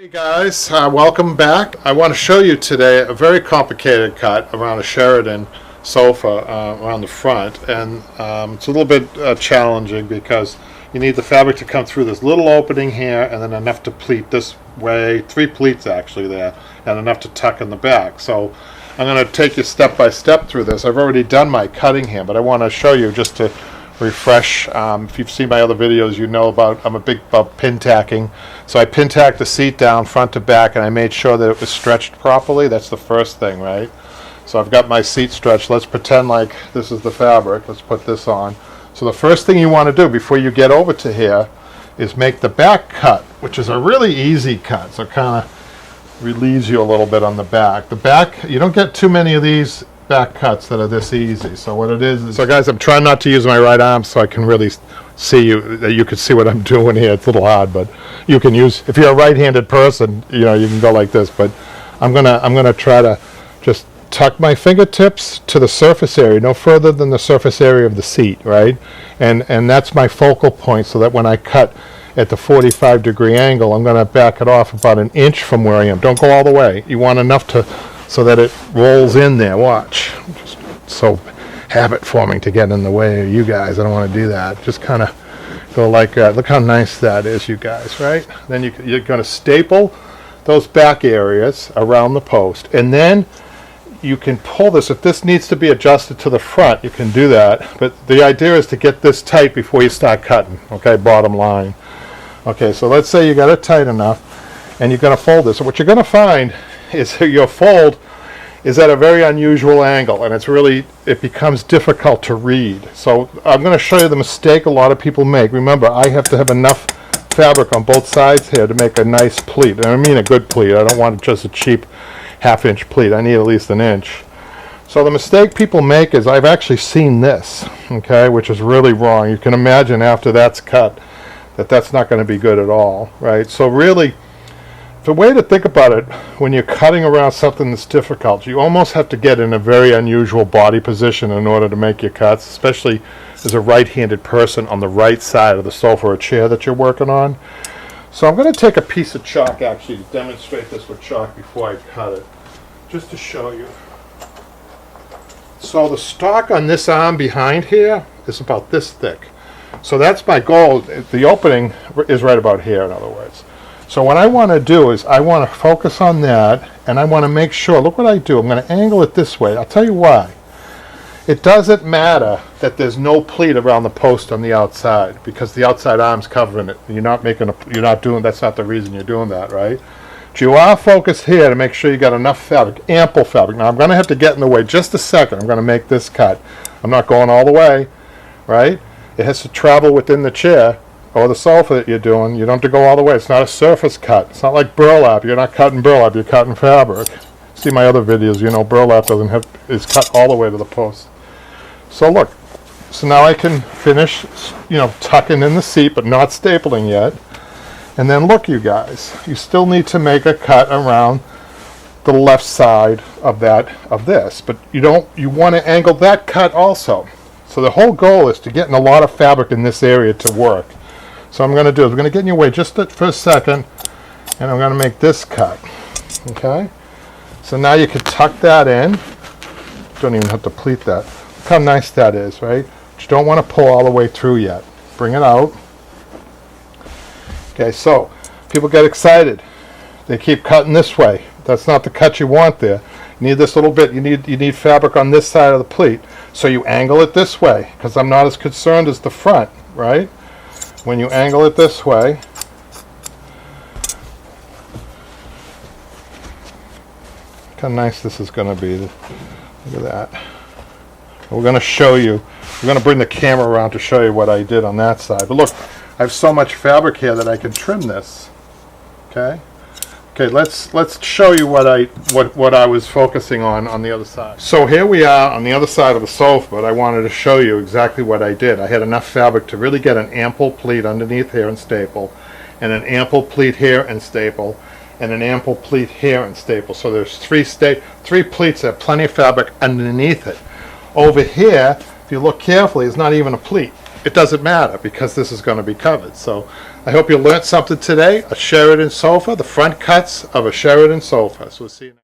Hey guys, welcome back. I want to show you today a very complicated cut around a Sheraton sofa around the front, and it's a little bit challenging because you need the fabric to come through this little opening here and then enough to pleat this way, 3 pleats actually there, and enough to tuck in the back. So I'm going to take you step by step through this. I've already done my cutting here, but I want to show you just to refresh. If you've seen my other videos, you know I'm a big about pin tacking. So I pin tacked the seat down front to back, and I made sure that it was stretched properly. That's the first thing, right? So I've got my seat stretched. Let's pretend like this is the fabric. Let's put this on. So the first thing you want to do before you get over to here is make the back cut, which is a really easy cut. So it kind of relieves you a little bit on the back. The back, you don't get too many of these back cuts that are this easy. So what it is, so guys, I'm trying not to use my right arm so I can really see you can see what I'm doing here. It's a little hard, but you can use, if you're a right-handed person, you know, you can go like this, but I'm gonna try to just tuck my fingertips to the surface area, no further than the surface area of the seat, right? And that's my focal point, so that when I cut at the 45-degree angle, I'm gonna back it off about an inch from where I am. Don't go all the way. You want enough so that it rolls in there. Watch. Just so habit forming to get in the way of you guys. I don't want to do that. Just kind of go like that. Look how nice that is, you guys, right? Then you're going to staple those back areas around the post, and then you can pull this. If this needs to be adjusted to the front, you can do that, but the idea is to get this tight before you start cutting, okay? Bottom line. Okay, so let's say you got it tight enough, and you're going to fold this. So what you're going to find is your fold is at a very unusual angle, and it becomes difficult to read. So I'm going to show you the mistake a lot of people make. Remember, I have to have enough fabric on both sides here to make a nice pleat, and I mean a good pleat. I don't want just a cheap half-inch pleat. I need at least an inch. So the mistake people make is, I've actually seen this, okay, which is really wrong. You can imagine after that's cut that that's not going to be good at all, right? So really, the way to think about it, when you're cutting around something that's difficult, you almost have to get in a very unusual body position in order to make your cuts, especially as a right-handed person on the right side of the sofa or chair that you're working on. So I'm going to take a piece of chalk actually to demonstrate this with chalk before I cut it, just to show you. So the stock on this arm behind here is about this thick. So that's my goal. The opening is right about here, in other words. So what I want to do is I want to focus on that, and I want to make sure, look what I do. I'm going to angle it this way. I'll tell you why. It doesn't matter that there's no pleat around the post on the outside, because the outside arm's covering it. You're not doing, that's not the reason you're doing that, right? But you are focused here to make sure you got enough fabric, ample fabric. Now I'm going to have to get in the way just a second. I'm going to make this cut. I'm not going all the way, right? It has to travel within the chair or the sofa that you're doing. You don't have to go all the way. It's not a surface cut. It's not like burlap. You're not cutting burlap. You're cutting fabric. See my other videos, you know burlap is cut all the way to the post. So look. So now I can finish, tucking in the seat, but not stapling yet. And then look, you guys. You still need to make a cut around the left side of this, but you want to angle that cut also. So the whole goal is to get in a lot of fabric in this area to work. So I'm going to do is I'm going to get in your way just for a second, and I'm going to make this cut. Okay? So now you can tuck that in. Don't even have to pleat that. Look how nice that is, right? But you don't want to pull all the way through yet. Bring it out. Okay, so people get excited. They keep cutting this way. That's not the cut you want there. You need this little bit. You need fabric on this side of the pleat. So you angle it this way, because I'm not as concerned as the front, right? When you angle it this way, look how nice this is going to be. Look at that. We're going to show you. We're going to bring the camera around to show you what I did on that side. But look, I have so much fabric here that I can trim this. Okay. Okay, let's show you what I was focusing on the other side. So here we are on the other side of the sofa, but I wanted to show you exactly what I did. I had enough fabric to really get an ample pleat underneath here and staple, and an ample pleat here and staple, and an ample pleat here and staple. So there's three pleats that have plenty of fabric underneath it. Over here, if you look carefully, it's not even a pleat. it doesn't matter because this is going to be covered. So I hope you learned something today. A Sheraton sofa, the front cuts of a Sheraton sofa. So we'll see you next time.